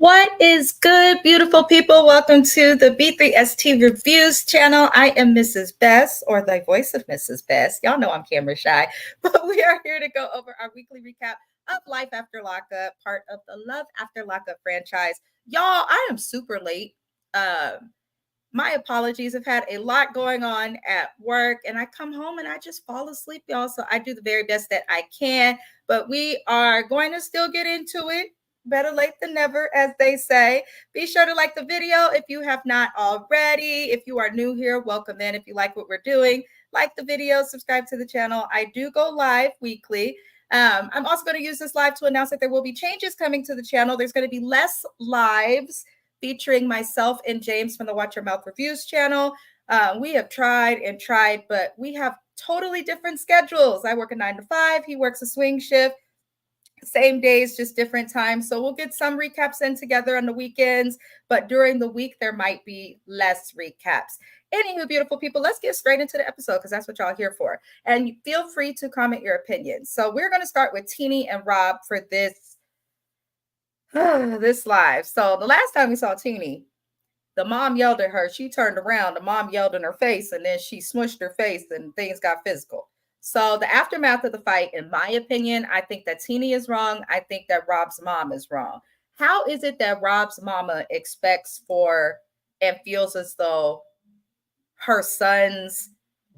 What is good, beautiful people? Welcome to the B3ST Reviews channel. I am Mrs. Best, or the voice of Mrs. Best. Y'all know I'm camera shy, but we are here to go over our weekly recap of Life After Lockup, part of the Love After Lockup franchise. Y'all, I am super late. My apologies. I've had a lot going on at work, and I come home and I just fall asleep, y'all. So I do the very best that I can, but we are going to still get into it. Better late than never, as they say. Be sure to like the video if you have not already. If you are new here, welcome in. If you like what we're doing, like the video, subscribe to the channel. I do go live weekly. I'm also going to use this live to announce that there will be changes coming to the channel. There's going to be less lives featuring myself and James from the Watch Your Mouth Reviews channel. We have tried and tried, but we have totally different schedules. I work a 9 to 5. He works a swing shift. Same days, just different times. So we'll get some recaps in together on the weekends, but during the week, there might be less recaps. Anywho, beautiful people, let's get straight into the episode because that's what y'all here for. And feel free to comment your opinions. So we're going to start with Teenie and Rob for this live. So the last time we saw Teenie, the mom yelled at her. She turned around. The mom yelled in her face, and then she smushed her face, and things got physical. So the aftermath of the fight, in my opinion, I think that Teenie is wrong. I think that Rob's mom is wrong. How is it that Rob's mama expects for and feels as though her son's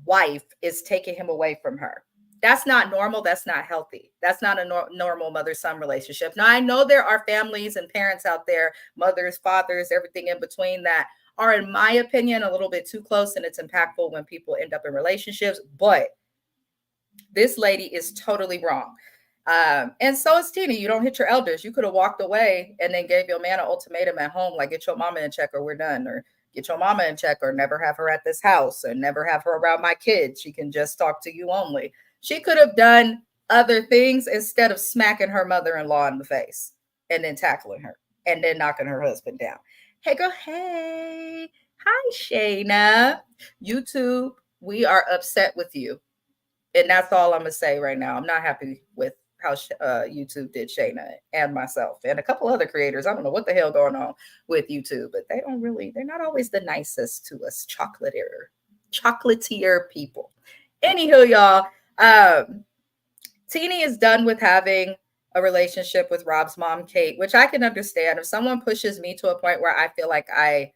wife is taking him away from her? That's not normal. That's not healthy. That's not a normal mother-son relationship. Now, I know there are families and parents out there, mothers, fathers, everything in between, that are, in my opinion, a little bit too close, and it's impactful when people end up in relationships. But this lady is totally wrong. And so is Tina. You don't hit your elders. You could have walked away and then gave your man an ultimatum at home, like, get your mama in check or we're done, or get your mama in check, or never have her at this house, or never have her around my kids. She can just talk to you only. She could have done other things instead of smacking her mother-in-law in the face and then tackling her and then knocking her husband down. Hey, girl. Hey. Hi, Shayna. YouTube, we are upset with you. And that's all I'm going to say right now. I'm not happy with how YouTube did Shayna and myself and a couple other creators. I don't know what the hell going on with YouTube, but they're not always the nicest to us chocolatier people. Anywho, y'all, Teenie is done with having a relationship with Rob's mom, Kate, which I can understand. If someone pushes me to a point where I feel like I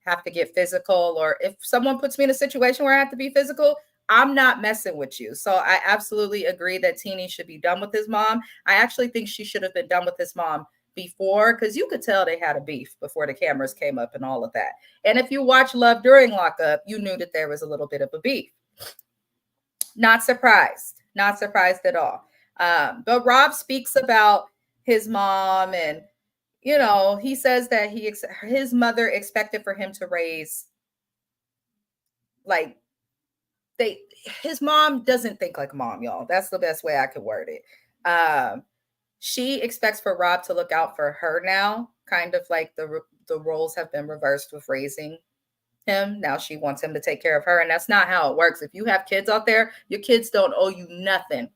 have to get physical, or if someone puts me in a situation where I have to be physical, I'm not messing with you. So I absolutely agree that Teenie should be done with his mom. I actually think she should have been done with his mom before, because you could tell they had a beef before the cameras came up and all of that. And if you watch Love during Lockup, you knew that there was a little bit of a beef. Not surprised at all. But Rob speaks about his mom, and he says that his mother expected for him to raise, like, his mom doesn't think like a mom, y'all. That's the best way I could word it. She expects for Rob to look out for her now, kind of like the roles have been reversed with raising him. Now she wants him to take care of her, and that's not how it works. If you have kids out there, your kids don't owe you nothing.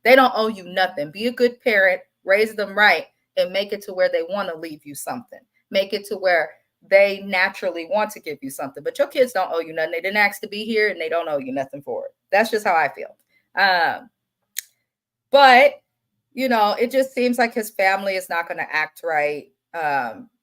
They don't owe you nothing. Be a good parent, raise them right, and make it to where they want to leave you something. Make it to where they naturally want to give you something. But your kids don't owe you nothing. They didn't ask to be here, and they don't owe you nothing for it. That's just how I feel. But it just seems like his family is not going to act right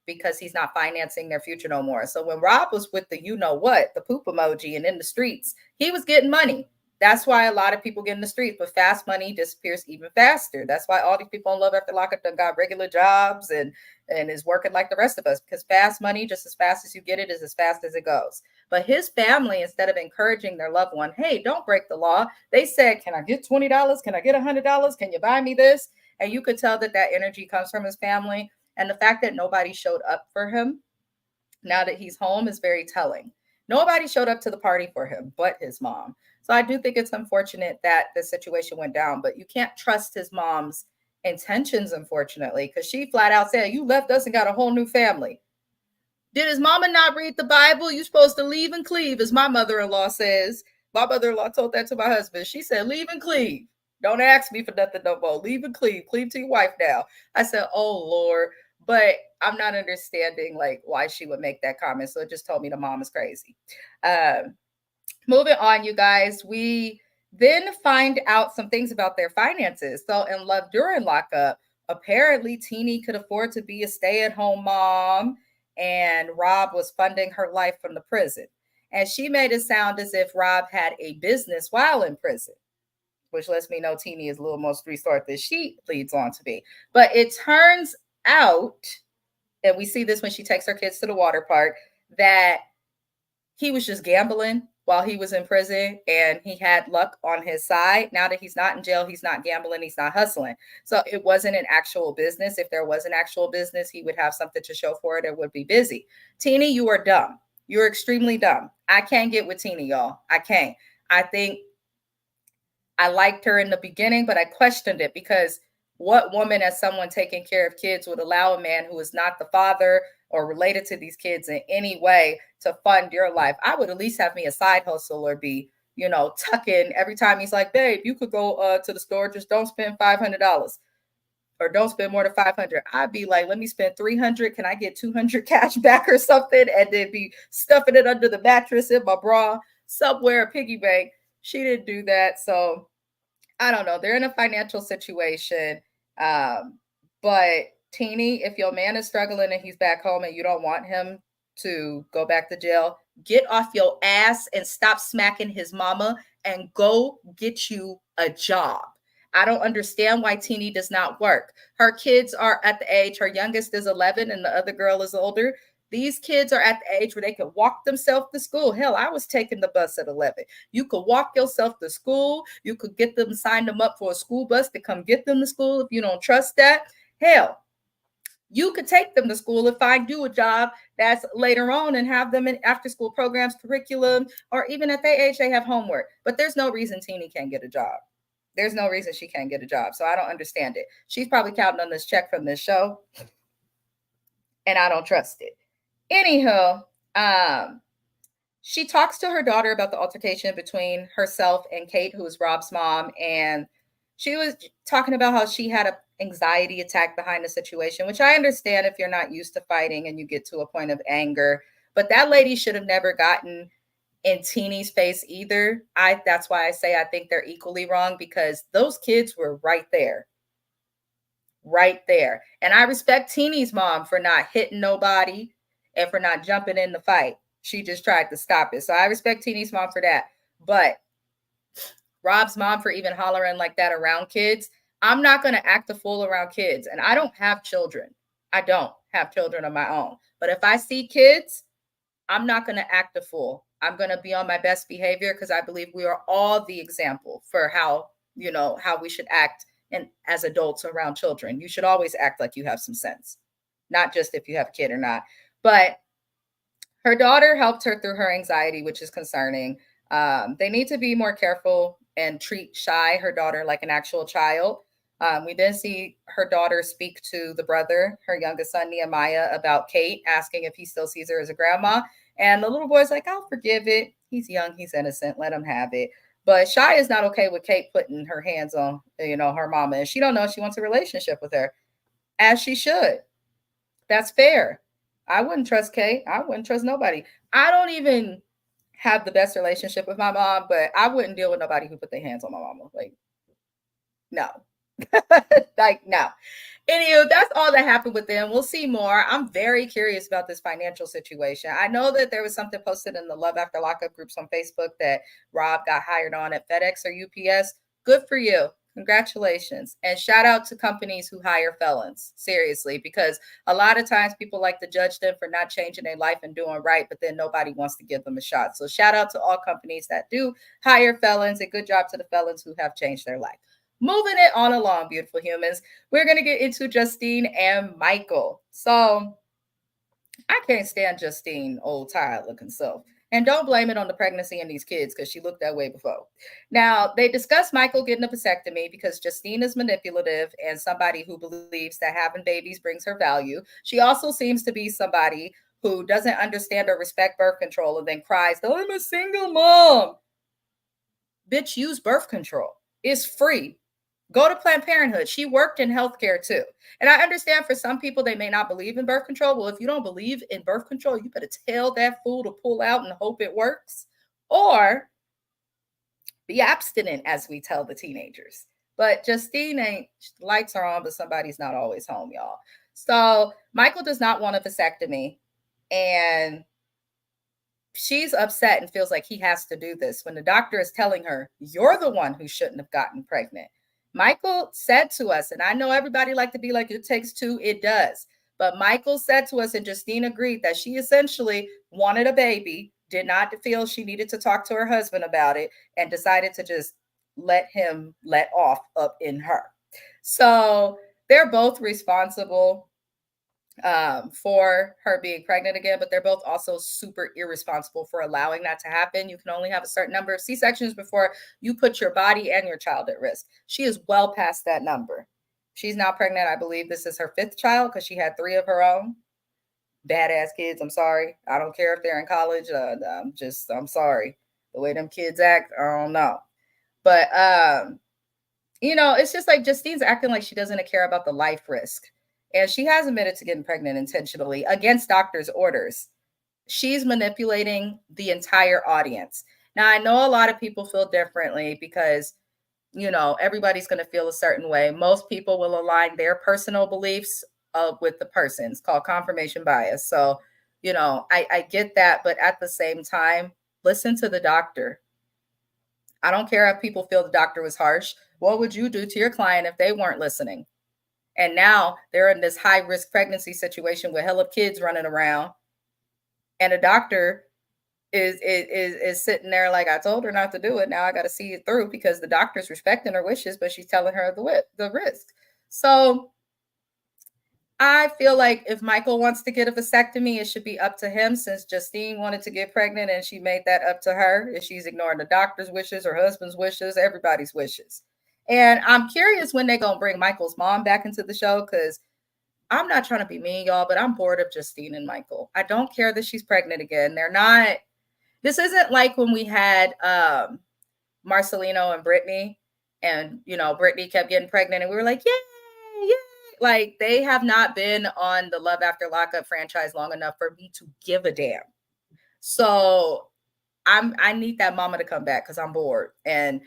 because he's not financing their future no more. So when Rob was with the the poop emoji and in the streets, he was getting money. That's why a lot of people get in the streets, but fast money disappears even faster. That's why all these people in Love After Lockup done got regular jobs and is working like the rest of us, because fast money, just as fast as you get it, is as fast as it goes. But his family, instead of encouraging their loved one, hey, don't break the law, they said, can I get $20? Can I get $100? Can you buy me this? And you could tell that energy comes from his family. And the fact that nobody showed up for him now that he's home is very telling. Nobody showed up to the party for him but his mom. So I do think it's unfortunate that the situation went down, but you can't trust his mom's intentions, unfortunately, because she flat out said, you left us and got a whole new family. Did his mama not read the Bible? You're supposed to leave and cleave, as my mother-in-law says. My mother-in-law told that to my husband. She said, leave and cleave. Don't ask me for nothing no more. Leave and cleave. Cleave to your wife now. I said, oh, Lord. But I'm not understanding like why she would make that comment. So it just told me the mom is crazy. Um, Moving on, you guys, we then find out some things about their finances. So in Love During Lockup, apparently Teeny could afford to be a stay-at-home mom, and Rob was funding her life from the prison. And she made it sound as if Rob had a business while in prison, which lets me know Teeny is a little more street smart than she leads on to be. But it turns out, and we see this when she takes her kids to the water park, that he was just gambling while he was in prison and he had luck on his side. Now that he's not in jail, he's not gambling, he's not hustling. So it wasn't an actual business. If there was an actual business, he would have something to show for it or would be busy. Teeny, you are dumb. You're extremely dumb. I can't get with Teeny, y'all. I can't. I think I liked her in the beginning, but I questioned it because what woman, as someone taking care of kids, would allow a man who is not the father or related to these kids in any way to fund your life? I would at least have me a side hustle or be, tucking every time he's like, babe, you could go to the store, just don't spend $500 or don't spend more than 500. I'd be like, let me spend 300. Can I get 200 cash back or something? And then be stuffing it under the mattress in my bra somewhere, a piggy bank. She didn't do that. So I don't know. They're in a financial situation. Um, but Teeny, if your man is struggling and he's back home and you don't want him to go back to jail, get off your ass and stop smacking his mama and go get you a job. I don't understand why Teeny does not work. Her kids are at the age, her youngest is 11 and the other girl is older. These kids are at the age where they can walk themselves to school. Hell, I was taking the bus at 11. You could walk yourself to school. You could get them, sign them up for a school bus to come get them to school if you don't trust that. Hell, you could take them to school and find you a job that's later on and have them in after school programs, curriculum, or even at their age, they have homework. But there's no reason Teeny can't get a job. There's no reason she can't get a job. So I don't understand it. She's probably counting on this check from this show, and I don't trust it. Anyhow, she talks to her daughter about the altercation between herself and Kate, who is Rob's mom, and she was talking about how she had an anxiety attack behind the situation, which I understand if you're not used to fighting and you get to a point of anger. But that lady should have never gotten in Teeny's face either. That's why I say I think they're equally wrong, because those kids were right there. Right there. And I respect Teeny's mom for not hitting nobody and for not jumping in the fight. She just tried to stop it. So I respect Teeny's mom for that. But Rob's mom for even hollering like that around kids. I'm not going to act a fool around kids. And I don't have children. I don't have children of my own. But if I see kids, I'm not going to act a fool. I'm going to be on my best behavior because I believe we are all the example for how we should act and as adults around children. You should always act like you have some sense, not just if you have a kid or not. But her daughter helped her through her anxiety, which is concerning. They need to be more careful and treat Shy, her daughter, like an actual child. We then see her daughter speak to the brother, her youngest son, Nehemiah, about Kate, asking if he still sees her as a grandma. And the little boy's like, I'll forgive it. He's young, he's innocent, let him have it. But Shy is not okay with Kate putting her hands on, her mama. And she don't know if she wants a relationship with her, as she should. That's fair. I wouldn't trust Kate. I wouldn't trust nobody. I don't even have the best relationship with my mom, but I wouldn't deal with nobody who put their hands on my mama. Like, no. Like, no. Anywho, that's all that happened with them. We'll see more. I'm very curious about this financial situation. I know that there was something posted in the Love After Lockup groups on Facebook that Rob got hired on at FedEx or UPS. Good for you. Congratulations. And shout out to companies who hire felons. Seriously, because a lot of times people like to judge them for not changing their life and doing right, but then nobody wants to give them a shot. So shout out to all companies that do hire felons, and good job to the felons who have changed their life. Moving it on along, beautiful humans, we're going to get into Justine and Michael. So I can't stand Justine, old tired looking self. And don't blame it on the pregnancy and these kids, because she looked that way before. Now, they discuss Michael getting a vasectomy because Justine is manipulative and somebody who believes that having babies brings her value. She also seems to be somebody who doesn't understand or respect birth control and then cries, oh, I'm a single mom. Bitch, use birth control. It's free. Go to Planned Parenthood. She worked in healthcare too. And I understand for some people, they may not believe in birth control. Well, if you don't believe in birth control, you better tell that fool to pull out and hope it works, or be abstinent, as we tell the teenagers. But Justine ain't, lights are on, but somebody's not always home, y'all. So Michael does not want a vasectomy. And she's upset and feels like he has to do this when the doctor is telling her, you're the one who shouldn't have gotten pregnant. Michael said to us, and I know everybody like to be like, it takes two, it does. But Michael said to us, and Justine agreed, that she essentially wanted a baby, did not feel she needed to talk to her husband about it, and decided to just let him let off up in her. So they're both responsible for her being pregnant again, but they're both also super irresponsible for allowing that to happen. You can only have a certain number of C-sections before you put your body and your child at risk. She is well past that number. She's now pregnant. I believe this is her 5th child because she had 3 of her own. Badass kids. I'm sorry. I don't care if they're in college. I'm sorry. The way them kids act, I don't know. But, it's just like Justine's acting like she doesn't care about the life risk. And she has admitted to getting pregnant intentionally against doctors' orders. She's manipulating the entire audience. Now, I know a lot of people feel differently because, everybody's going to feel a certain way. Most people will align their personal beliefs with the person's, called confirmation bias. So, I get that. But at the same time, listen to the doctor. I don't care if people feel the doctor was harsh. What would you do to your client if they weren't listening? And now they're in this high risk pregnancy situation with hella kids running around. And a doctor is sitting there like, I told her not to do it. Now I got to see it through because the doctor's respecting her wishes, but she's telling her the risk. So I feel like if Michael wants to get a vasectomy, it should be up to him, since Justine wanted to get pregnant and she made that up to her. If she's ignoring the doctor's wishes, her husband's wishes, everybody's wishes. And I'm curious when they're going to bring Michael's mom back into the show, because I'm not trying to be mean, y'all, but I'm bored of Justine and Michael. I don't care that she's pregnant again. This isn't like when we had Marcelino and Brittany, and, Brittany kept getting pregnant and we were like, yay, yay. Like, they have not been on the Love After Lockup franchise long enough for me to give a damn. So I need that mama to come back because I'm bored. And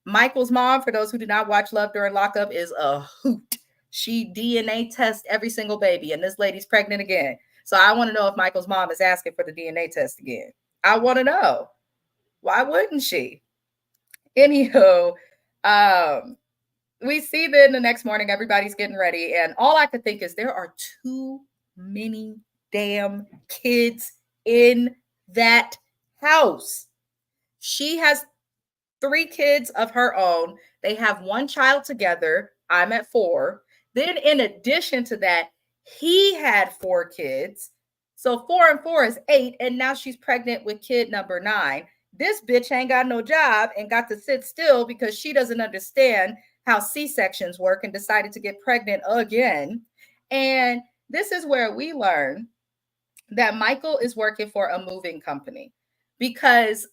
Michael's mom, for those who did not watch Love During Lockup, is a hoot. She DNA tests every single baby, and this lady's pregnant again. So I want to know if Michael's mom is asking for the DNA test again. I want to know. Why wouldn't she? Anywho, we see then the next morning, everybody's getting ready, and all I could think is there are too many damn kids in that house. She has 3 kids of her own. They have 1 child together. I'm at 4. Then in addition to that, he had 4 kids. So 4 and 4 is 8. And now she's pregnant with kid number 9. This bitch ain't got no job and got to sit still because she doesn't understand how C-sections work and decided to get pregnant again. And this is where we learn that Michael is working for a moving company, because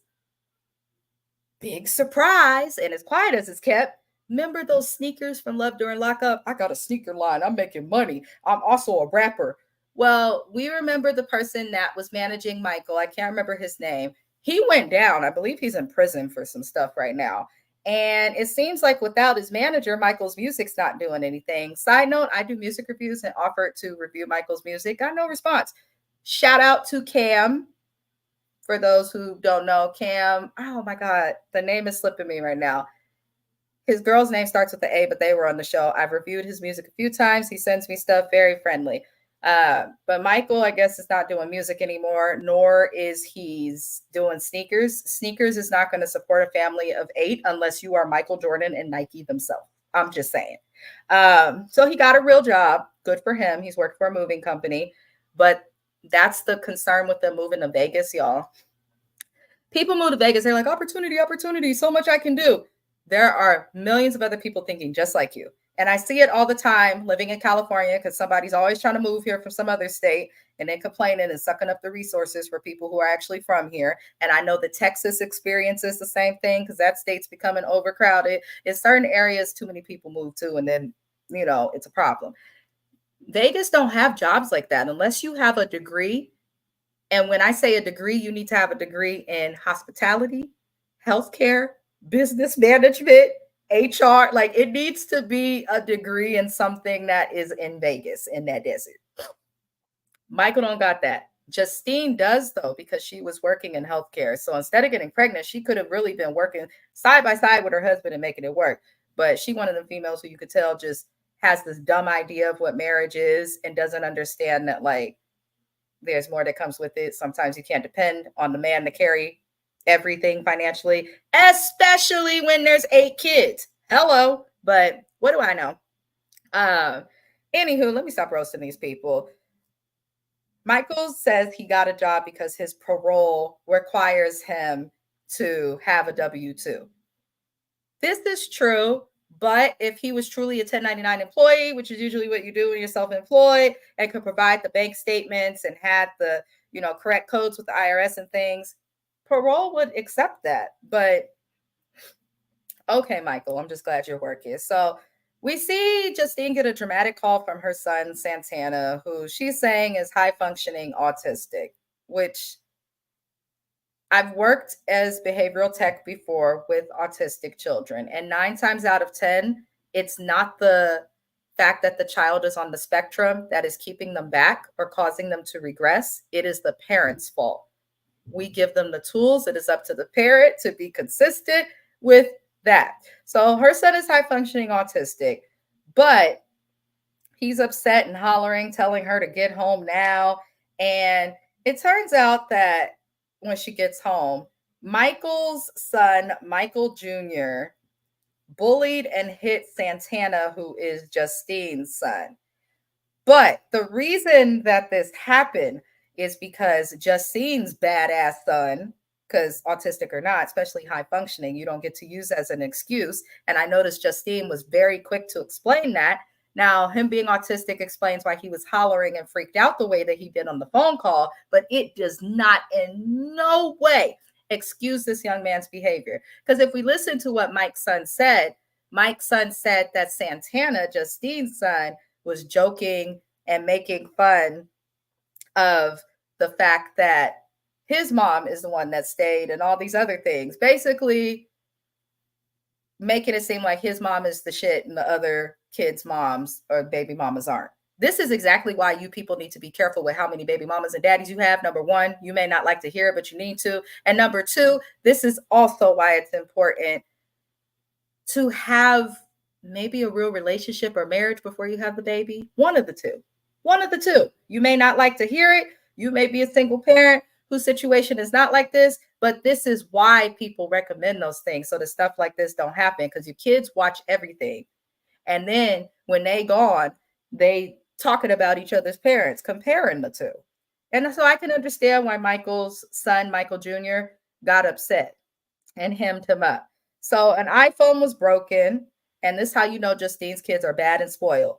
big surprise, and as quiet as it's kept, remember those sneakers from Love During Lockup? I got a sneaker line. I'm making money. I'm also a rapper. Well, we remember the person that was managing Michael. I can't remember his name. He went down. I believe he's in prison for some stuff right now. And it seems like without his manager, Michael's music's not doing anything. Side note, I do music reviews and offered to review Michael's music. Got no response. Shout out to Cam. For those who don't know, Cam, oh my God, the name is slipping me right now. His girl's name starts with the A, but they were on the show. I've reviewed his music a few times. He sends me stuff, very friendly. But Michael, I guess, is not doing music anymore, nor is he's doing sneakers. Sneakers is not going to support a family of 8 unless you are Michael Jordan and Nike themselves. I'm just saying. So he got a real job. Good for him. He's worked for a moving company. But that's the concern with them moving to Vegas, y'all. People move to Vegas. They're like, opportunity, opportunity. So much I can do. There are millions of other people thinking just like you. And I see it all the time living in California because somebody's always trying to move here from some other state and then complaining and sucking up the resources for people who are actually from here. And I know the Texas experiences the same thing because that state's becoming overcrowded. In certain areas, too many people move to, and then, it's a problem. Vegas don't have jobs like that unless you have a degree. And when I say a degree, you need to have a degree in hospitality, healthcare, business management, HR. Like it needs to be a degree in something that is in Vegas in that desert. Michael don't got that. Justine does though, because she was working in healthcare. So instead of getting pregnant, she could have really been working side by side with her husband and making it work. But she one of the females who you could tell just has this dumb idea of what marriage is and doesn't understand that like there's more that comes with it. Sometimes you can't depend on the man to carry everything financially, especially when there's 8 kids. Hello. But what do I know? Anywho, let me stop roasting these people. Michael says he got a job because his parole requires him to have a W-2. This is true, but if he was truly a 1099 employee, which is usually what you do when you're self-employed, and could provide the bank statements and had the, correct codes with the IRS and things, parole would accept that. But okay, Michael, I'm just glad you're working. So we see Justine get a dramatic call from her son, Santana, who she's saying is high functioning autistic, which I've worked as behavioral tech before with autistic children, and 9 times out of 10, it's not the fact that the child is on the spectrum that is keeping them back or causing them to regress. It is the parent's fault. We give them the tools. It is up to the parent to be consistent with that. So her son is high functioning autistic, but he's upset and hollering, telling her to get home now. And it turns out that when she gets home, Michael's son, Michael Jr., bullied and hit Santana, who is Justine's son. But the reason that this happened is because Justine's badass son, because autistic or not, especially high functioning, you don't get to use as an excuse. And I noticed Justine was very quick to explain that. Now, him being autistic explains why he was hollering and freaked out the way that he did on the phone call, but it does not in no way excuse this young man's behavior. Because if we listen to what Mike's son said that Santana, Justine's son, was joking and making fun of the fact that his mom is the one that stayed and all these other things, basically making it seem like his mom is the shit and the other kids' moms or baby mamas aren't. This is exactly why you people need to be careful with how many baby mamas and daddies you have. Number one, you may not like to hear it, but you need to. And number two, this is also why it's important to have maybe a real relationship or marriage before you have the baby. One of the two. One of the two. You may not like to hear it. You may be a single parent whose situation is not like this, but this is why people recommend those things so that stuff like this don't happen, because your kids watch everything. And then when they gone, they talking about each other's parents, comparing the two. And so I can understand why Michael's son, Michael Jr., got upset and hemmed him up. So an iPhone was broken, and this is how you know Justine's kids are bad and spoiled.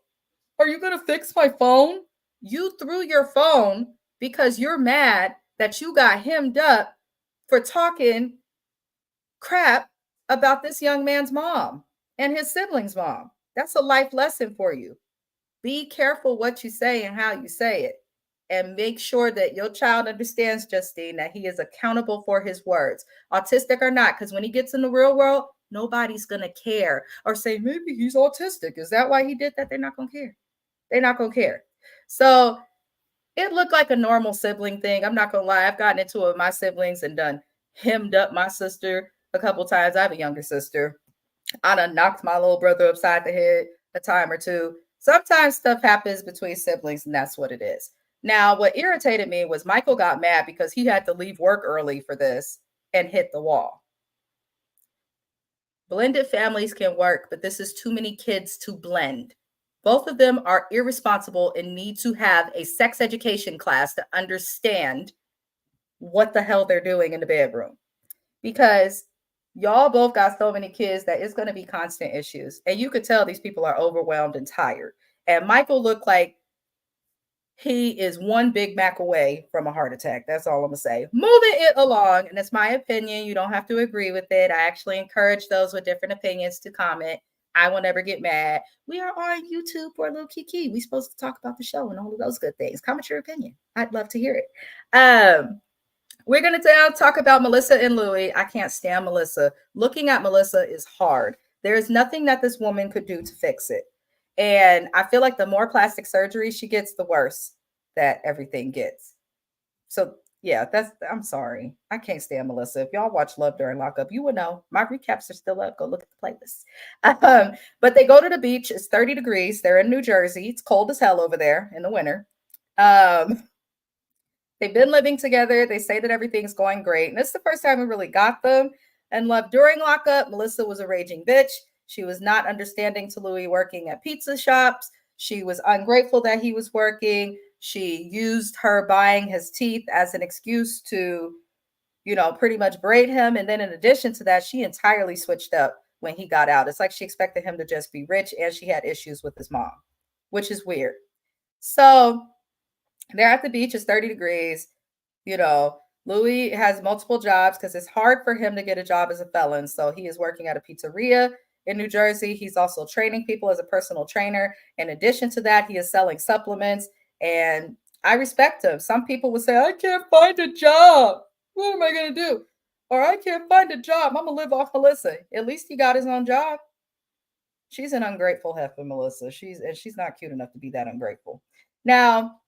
Are you going to fix my phone? You threw your phone because you're mad that you got hemmed up for talking crap about this young man's mom and his siblings' mom. That's a life lesson for you. Be careful what you say and how you say it. And make sure that your child understands, Justine, that he is accountable for his words, autistic or not. Because when he gets in the real world, nobody's going to care or say, maybe he's autistic. Is that why he did that? They're not going to care. They're not going to care. So it looked like a normal sibling thing. I'm not going to lie. I've gotten into it with my siblings and done hemmed up my sister a couple times. I have a younger sister. I done knocked my little brother upside the head a time or two. Sometimes stuff happens between siblings, and that's what it is. Now, what irritated me was Michael got mad because he had to leave work early for this and hit the wall. Blended families can work, but this is too many kids to blend. Both of them are irresponsible and need to have a sex education class to understand what the hell they're doing in the bedroom. Because Y'all both got so many kids that it's going to be constant issues. And you could tell these people are overwhelmed and tired. And Michael looked like he is one Big Mac away from a heart attack. That's all I'm going to say. Moving it along, and it's my opinion. You don't have to agree with it. I actually encourage those with different opinions to comment. I will never get mad. We are on YouTube for a little kiki. We're supposed to talk about the show and all of those good things. Comment your opinion. I'd love to hear it. We're going to now talk about Melissa and Louis. I can't stand Melissa. Looking at Melissa is hard. There is nothing that this woman could do to fix it. And I feel like the more plastic surgery she gets, the worse that everything gets. So, yeah, I'm sorry. I can't stand Melissa. If y'all watch Love During Lockup, you would know. My recaps are still up. Go look at the playlist. But they go to the beach. It's 30 degrees. They're in New Jersey. It's cold as hell over there in the winter. They've been living together. They say that everything's going great. And this is the first time we really got them. And Love During Lockup, Melissa was a raging bitch. She was not understanding to Louis working at pizza shops. She was ungrateful that he was working. She used her buying his teeth as an excuse to, pretty much braid him. And then in addition to that, she entirely switched up when he got out. It's like she expected him to just be rich, and she had issues with his mom, which is weird. So they're at the beach. It's 30 degrees. Louis has multiple jobs because it's hard for him to get a job as a felon. So he is working at a pizzeria in New Jersey. He's also training people as a personal trainer. In addition to that, he is selling supplements. And I respect him. Some people would say, I can't find a job. What am I going to do? Or I can't find a job. I'm going to live off Melissa. At least he got his own job. She's an ungrateful heifer, Melissa. She's not cute enough to be that ungrateful. Now,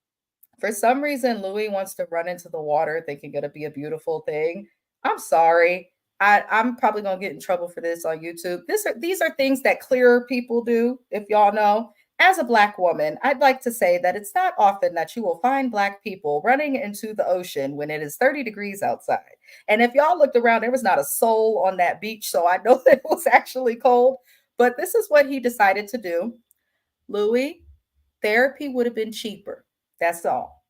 for some reason, Louis wants to run into the water thinking it'll be a beautiful thing. I'm sorry. I'm probably gonna get in trouble for this on YouTube. These are things that clearer people do, if y'all know. As a Black woman, I'd like to say that it's not often that you will find Black people running into the ocean when it is 30 degrees outside. And if y'all looked around, there was not a soul on that beach, so I know that it was actually cold. But this is what he decided to do. Louis, therapy would have been cheaper. That's all.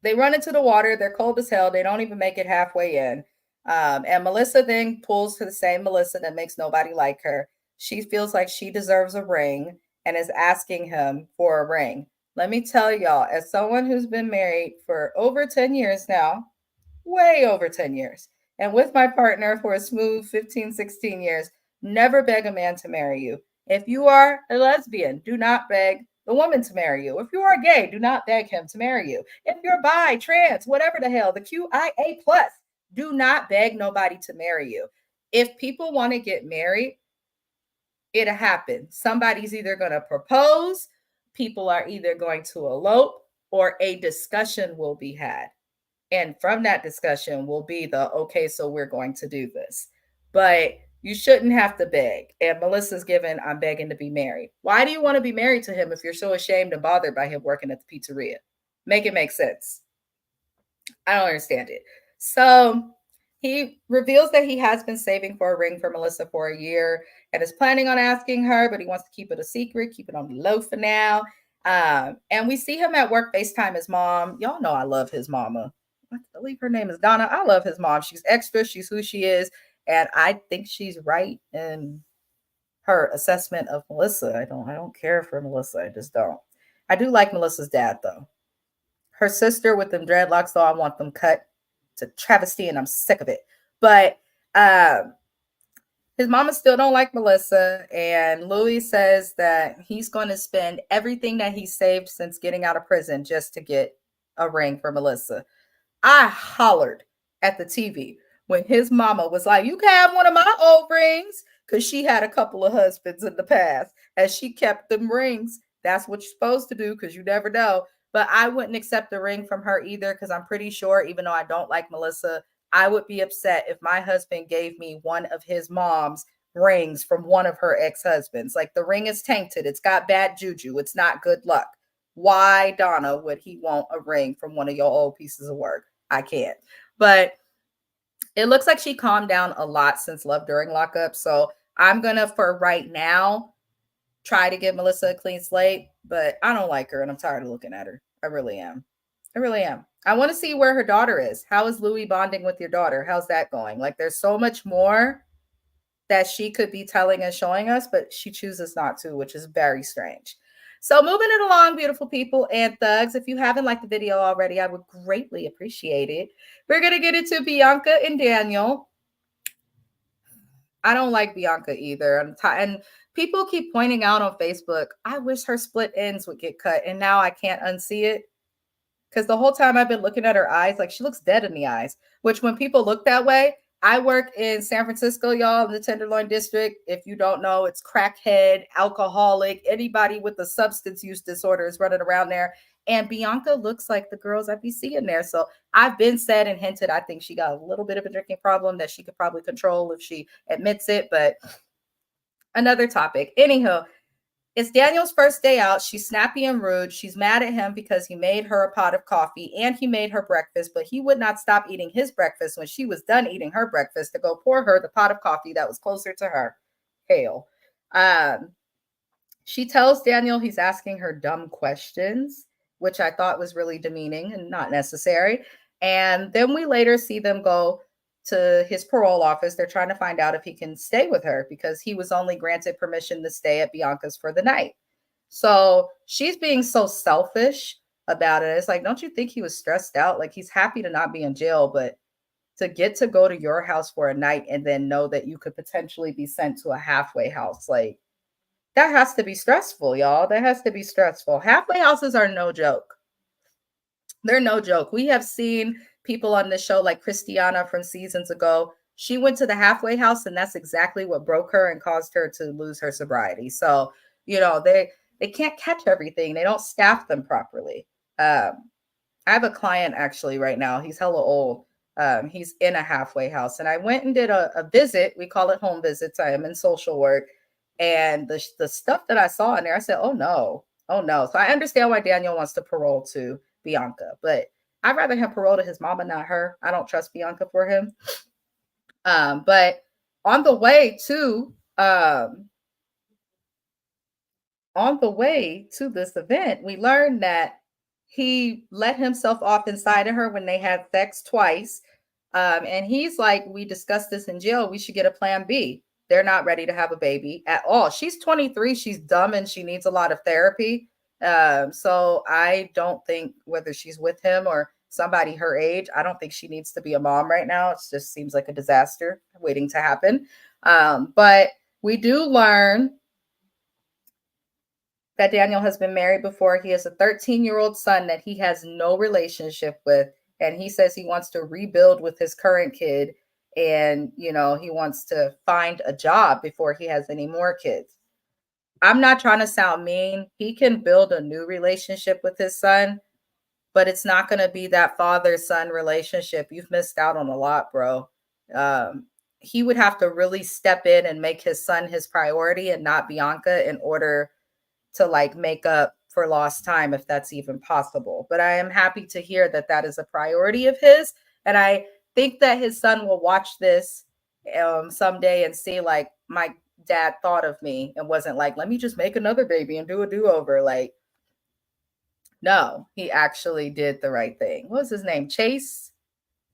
They run into the water. They're cold as hell. They don't even make it halfway in. And Melissa then pulls to the same Melissa that makes nobody like her. She feels like she deserves a ring and is asking him for a ring. Let me tell y'all, as someone who's been married for over 10 years now, way over 10 years, and with my partner for a smooth 15, 16 years, never beg a man to marry you. If you are a lesbian, do not beg the woman to marry you. If you are gay, do not beg him to marry you. If you're bi, trans, whatever the hell, the QIA plus, do not beg nobody to marry you. If people want to get married, it'll happen. Somebody's either going to propose, people are either going to elope, or a discussion will be had. And from that discussion will be okay, so we're going to do this. But you shouldn't have to beg. And Melissa's given, I'm begging to be married. Why do you want to be married to him if you're so ashamed and bothered by him working at the pizzeria? Make it make sense. I don't understand it. So he reveals that he has been saving for a ring for Melissa for a year and is planning on asking her, but he wants to keep it a secret, keep it on the low for now. And we see him at work FaceTime his mom. Y'all know I love his mama. I believe her name is Donna. I love his mom. She's extra. She's who she is. And I think she's right in her assessment of Melissa. I don't care for Melissa. I just don't. I do like Melissa's dad though. Her sister with them dreadlocks though, I want them cut. It's a travesty and I'm sick of it. But his mama still don't like Melissa, and Louis says that he's going to spend everything that he saved since getting out of prison just to get a ring for Melissa. I hollered at the TV when his mama was like, you can have one of my old rings, because she had a couple of husbands in the past and she kept them rings. That's what you're supposed to do because you never know. But I wouldn't accept a ring from her either because I'm pretty sure, even though I don't like Melissa, I would be upset if my husband gave me one of his mom's rings from one of her ex-husbands. Like, the ring is tainted. It's got bad juju. It's not good luck. Why, Donna, would he want a ring from one of your old pieces of work? I can't. But it looks like she calmed down a lot since Love During Lockup. So I'm going to, for right now, try to give Melissa a clean slate. But I don't like her and I'm tired of looking at her. I really am. I really am. I want to see where her daughter is. How is Louis bonding with your daughter? How's that going? Like, there's so much more that she could be telling and showing us, but she chooses not to, which is very strange. So, moving it along, beautiful people and thugs. If you haven't liked the video already, I would greatly appreciate it. We're going to get into Bianca and Daniel. I don't like Bianca either. And people keep pointing out on Facebook, I wish her split ends would get cut. And now I can't unsee it. Because the whole time I've been looking at her eyes, like she looks dead in the eyes, which when people look that way, I work in San Francisco, y'all, in the Tenderloin District. If you don't know, it's crackhead, alcoholic, anybody with a substance use disorder is running around there. And Bianca looks like the girls I be seeing there. So I've been said and hinted, I think she got a little bit of a drinking problem that she could probably control if she admits it. But another topic. Anywho, it's Daniel's first day out. She's snappy and rude. She's mad at him because he made her a pot of coffee and he made her breakfast, but he would not stop eating his breakfast when she was done eating her breakfast to go pour her the pot of coffee that was closer to her. Hail. Um, she tells Daniel he's asking her dumb questions, which I thought was really demeaning and not necessary. And then we later see them go to his parole office. They're trying to find out if he can stay with her because he was only granted permission to stay at Bianca's for the night. So she's being so selfish about it. It's like, don't you think he was stressed out? Like, he's happy to not be in jail, but to get to go to your house for a night and then know that you could potentially be sent to a halfway house, like, that has to be stressful, y'all. That has to be stressful. Halfway houses are no joke. They're no joke. We have seen people on this show like Christiana from seasons ago. She went to the halfway house, and that's exactly what broke her and caused her to lose her sobriety. So, they can't catch everything. They don't staff them properly. I have a client actually right now. He's hella old. He's in a halfway house, and I went and did a visit. We call it home visits. I am in social work, and the stuff that I saw in there, I said, "Oh no, oh no." So I understand why Daniel wants to parole to Bianca, but I'd rather him parole to his mama, not her. I don't trust Bianca for him. But on the way to this event, we learned that he let himself off inside of her when they had sex twice. And he's like, we discussed this in jail. We should get a plan B. They're not ready to have a baby at all. She's 23. She's dumb and she needs a lot of therapy. So I don't think whether she's with him or somebody her age, I don't think she needs to be a mom right now. It just seems like a disaster waiting to happen. But we do learn that Daniel has been married before. He has a 13-year-old son that he has no relationship with. And he says he wants to rebuild with his current kid. And, he wants to find a job before he has any more kids. I'm not trying to sound mean. He can build a new relationship with his son, but it's not going to be that father-son relationship. You've missed out on a lot, bro. He would have to really step in and make his son his priority and not Bianca in order to like make up for lost time, if that's even possible. But I am happy to hear that that is a priority of his. And I think that his son will watch this someday and see like my dad thought of me and wasn't like, let me just make another baby and do a do-over. Like, no, he actually did the right thing. What was his name? Chance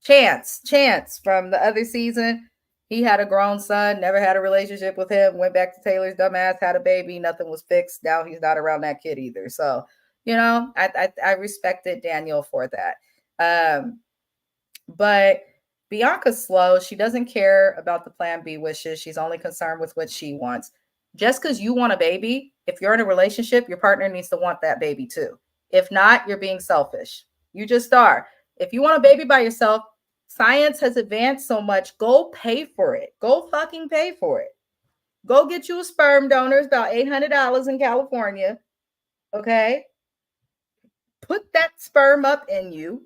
from the other season. He had a grown son, never had a relationship with him, went back to Taylor's dumbass, had a baby, nothing was fixed. Now he's not around that kid either. So, I respected Daniel for that. But Bianca's slow. She doesn't care about the plan B wishes. She's only concerned with what she wants. Just because you want a baby, if you're in a relationship, your partner needs to want that baby too. If not, you're being selfish. You just are. If you want a baby by yourself, science has advanced so much. Go pay for it. Go fucking pay for it. Go get you a sperm donor. It's about $800 in California. Okay? Put that sperm up in you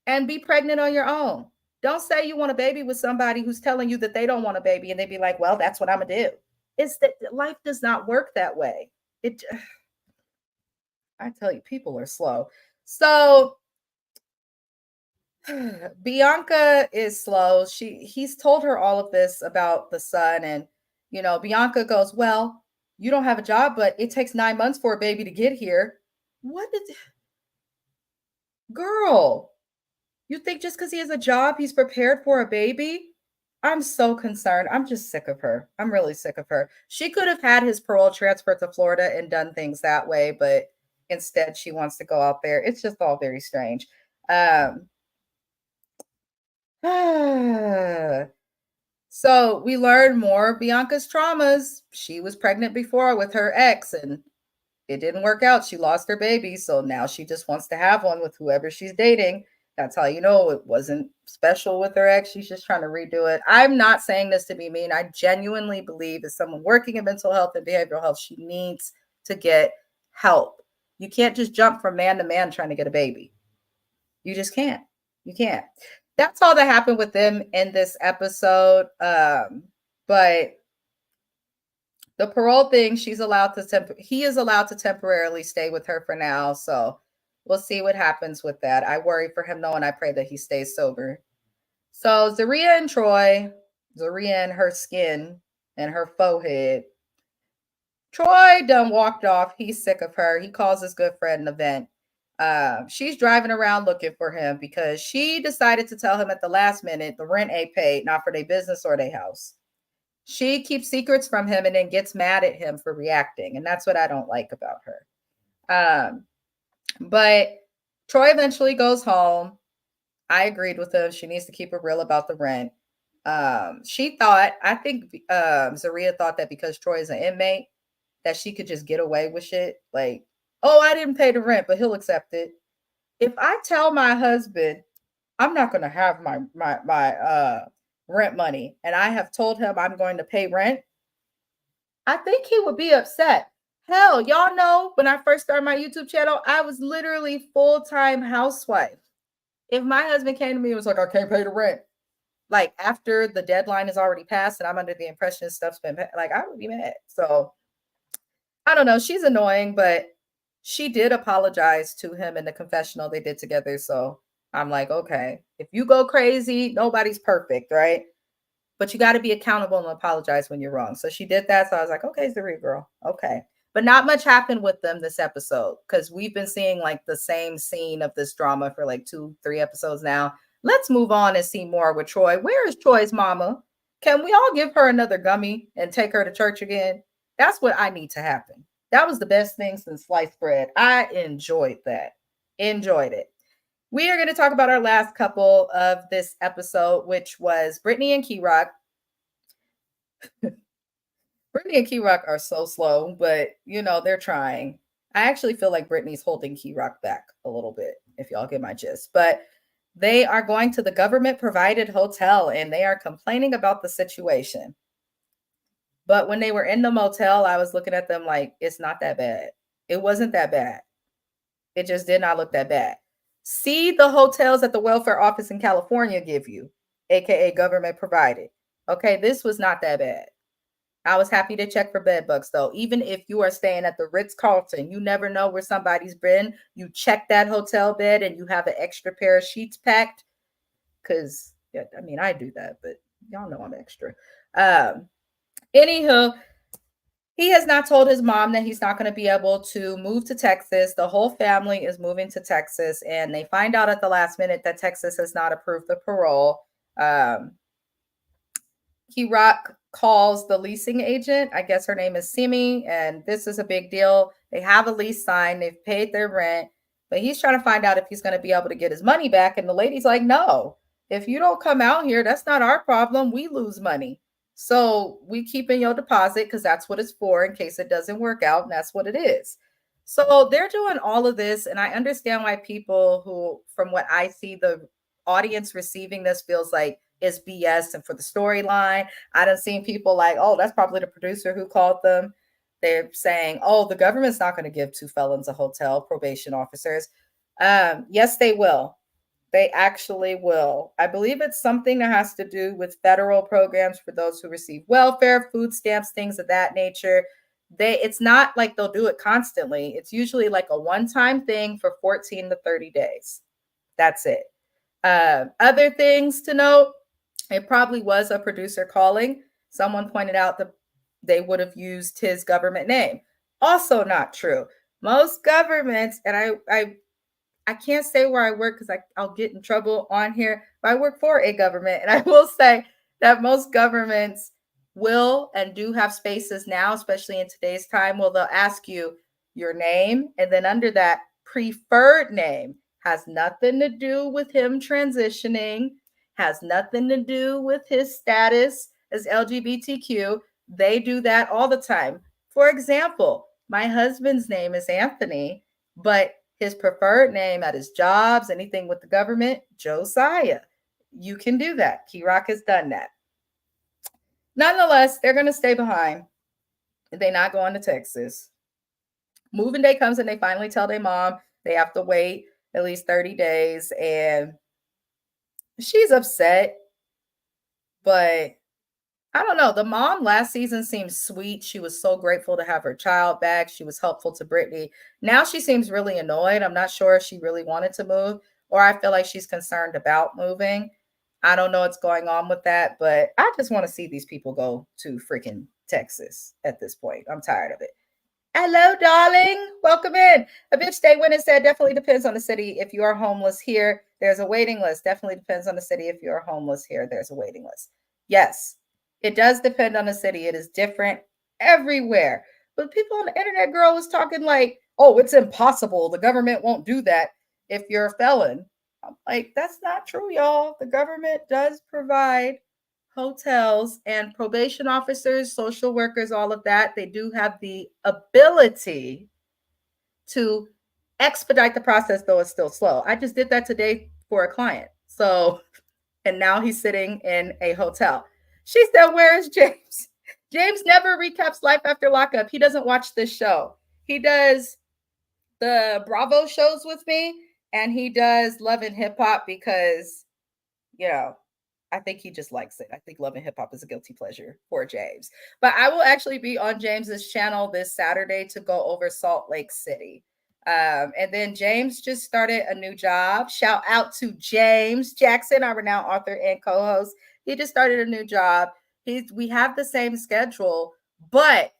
and be pregnant on your own. Don't say you want a baby with somebody who's telling you that they don't want a baby and they be like, well, that's what I'm going to do. It's that life does not work that way. I tell you, people are slow. So Bianca is slow. He's told her all of this about the son, and Bianca goes, well, you don't have a job, but it takes 9 months for a baby to get here. What did Girl, you think just because he has a job, he's prepared for a baby? I'm so concerned. I'm just sick of her. I'm really sick of her. She could have had his parole transferred to Florida and done things that way, but instead she wants to go out there. It's just all very strange. Um, so we learn more of Bianca's traumas. She was pregnant before with her ex, and it didn't work out. She lost her baby, so now she just wants to have one with whoever she's dating. That's how you know it wasn't special with her ex. She's just trying to redo it. I'm not saying this to be mean. I genuinely believe as someone working in mental health and behavioral health, she needs to get help. You can't just jump from man to man trying to get a baby. You just can't. You can't. That's all that happened with them in this episode. But the parole thing, she's allowed to he is allowed to temporarily stay with her for now. So we'll see what happens with that. I worry for him though, and I pray that he stays sober. So Zaria and Troy, Zaria and her skin and her faux head. Troy done walked off. He's sick of her. He calls his good friend an event. She's driving around looking for him because she decided to tell him at the last minute the rent ain't paid, not for their business or their house. She keeps secrets from him and then gets mad at him for reacting. And that's what I don't like about her. But Troy eventually goes home. I agreed with him. She needs to keep it real about the rent. She thought, I think Zaria thought that because Troy is an inmate, that she could just get away with shit. Like, oh, I didn't pay the rent, but he'll accept it. If I tell my husband I'm not gonna have my rent money and I have told him I'm going to pay rent, I think he would be upset. Hell, y'all know when I first started my YouTube channel, I was literally full-time housewife. If my husband came to me and was like, I can't pay the rent, like after the deadline is already passed and I'm under the impression stuff's been like, I would be mad. So I don't know. She's annoying, but she did apologize to him in the confessional they did together. So I'm like, okay, if you go crazy, nobody's perfect, right? But you got to be accountable and apologize when you're wrong. So she did that. So I was like, okay, Zuri girl. Okay. But not much happened with them this episode because we've been seeing like the same scene of this drama for like 2-3 episodes now. Let's move on and see more with Troy. Where is Troy's mama? Can we all give her another gummy and take her to church again? That's what I need to happen. That was the best thing since sliced bread. I enjoyed that. Enjoyed it. We are going to talk about our last couple of this episode, which was Brittany and Key Rock. Brittany and Key Rock are so slow, but you know, they're trying. I actually feel like Brittany's holding Key Rock back a little bit, if y'all get my gist. But they are going to the government provided hotel and they are complaining about the situation. But when they were in the motel, I was looking at them like, it's not that bad. It wasn't that bad. It just did not look that bad. See the hotels that the welfare office in California give you, aka government provided. Okay, this was not that bad. I was happy to check for bed bugs though. Even if you are staying at the Ritz-Carlton, you never know where somebody's been. You check that hotel bed and you have an extra pair of sheets packed. Cause yeah, I mean I do that, but y'all know I'm extra. Anywho, he has not told his mom that he's not going to be able to move to Texas. The whole family is moving to Texas, and they find out at the last minute that Texas has not approved the parole. Key Rock calls the leasing agent. I guess her name is Simi, and this is a big deal. They have a lease signed, they've paid their rent, but he's trying to find out if he's going to be able to get his money back. And the lady's like, no, if you don't come out here, that's not our problem. We lose money. So we keep in your deposit because that's what it's for in case it doesn't work out. And that's what it is. So they're doing all of this. And I understand why people who, from what I see, the audience receiving this feels like is BS. And for the storyline, I done seen people like, oh, that's probably the producer who called them. They're saying, oh, the government's not going to give 2 felons a hotel, probation officers. Yes, they will. They actually will. I believe it's something that has to do with federal programs for those who receive welfare, food stamps, things of that nature. It's not like they'll do it constantly. It's usually like a one-time thing for 14 to 30 days. That's it. Other things to note, it probably was a producer calling. Someone pointed out that they would have used his government name. Also not true. Most governments, and I can't say where I work because I'll get in trouble on here, but I work for a government. And I will say that most governments will and do have spaces now, especially in today's time, where they'll ask you your name. And then under that, preferred name has nothing to do with him transitioning, has nothing to do with his status as LGBTQ. They do that all the time. For example, my husband's name is Anthony, but his preferred name at his jobs, anything with the government, Josiah. You can do that. Key Rock has done that. Nonetheless, they're going to stay behind. They're not going to Texas. Moving day comes and they finally tell their mom they have to wait at least 30 days. And she's upset, but I don't know. The mom last season seemed sweet. She was so grateful to have her child back. She was helpful to Brittany. Now she seems really annoyed. I'm not sure if she really wanted to move, or I feel like she's concerned about moving. I don't know what's going on with that, but I just want to see these people go to freaking Texas at this point. I'm tired of it. Hello, darling. Welcome in. A bitch day went and said, definitely depends on the city. If you are homeless here, there's a waiting list. Definitely depends on the city. If you're homeless here, there's a waiting list. Yes, it does depend on the city. It is different everywhere. But people on the internet, girl, was talking like, oh, it's impossible. The government won't do that if you're a felon. I'm like, that's not true, y'all. The government does provide hotels and probation officers, social workers, all of that. They do have the ability to expedite the process, though it's still slow. I just did that today for a client. So, and now he's sitting in a hotel. She said, where is James? James never recaps Life After Lockup. He doesn't watch this show. He does the Bravo shows with me, and he does Love and Hip Hop because, you know, I think he just likes it. I think Love and Hip Hop is a guilty pleasure for James. But I will actually be on James's channel this Saturday to go over Salt Lake City. And then James just started a new job. Shout out to James Jackson, our renowned author and co-host. He just started a new job. We have the same schedule, but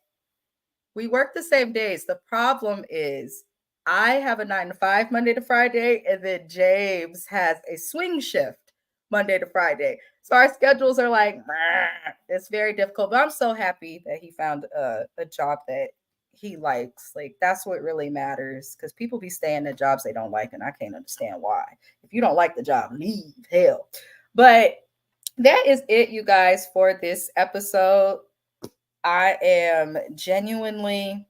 we work the same days. The problem is I have a 9 to 5 Monday to Friday, and then James has a swing shift Monday to Friday. So our schedules are like, it's very difficult, but I'm so happy that he found a job that he likes. Like, that's what really matters, because people be staying at jobs they don't like, and I can't understand why. If you don't like the job, leave, hell. But that is it, you guys, for this episode. I am genuinely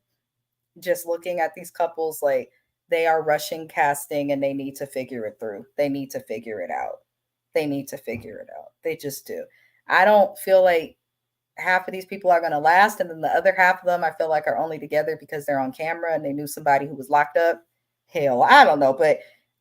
just looking at these couples like they are rushing casting and they need to figure it through. They need to figure it out. They need to figure it out. They just do. I don't feel like half of these people are going to last. And then the other half of them, I feel like, are only together because they're on camera and they knew somebody who was locked up. Hell, I don't know. But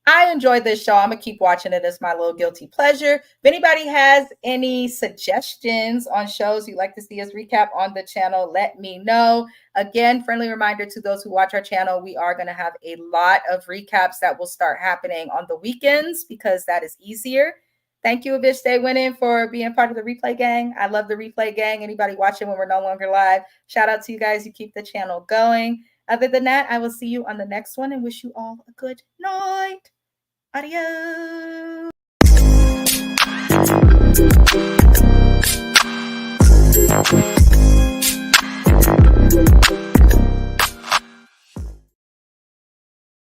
I enjoyed this show. I'm going to keep watching it as my little guilty pleasure. If anybody has any suggestions on shows you'd like to see us recap on the channel, let me know. Again, friendly reminder to those who watch our channel, we are going to have a lot of recaps that will start happening on the weekends because that is easier. Thank you, Bitch Day Winning, for being part of the replay gang. I love the replay gang. Anybody watching when we're no longer live, shout out to you guys. You keep the channel going. Other than that, I will see you on the next one and wish you all a good night. Adios.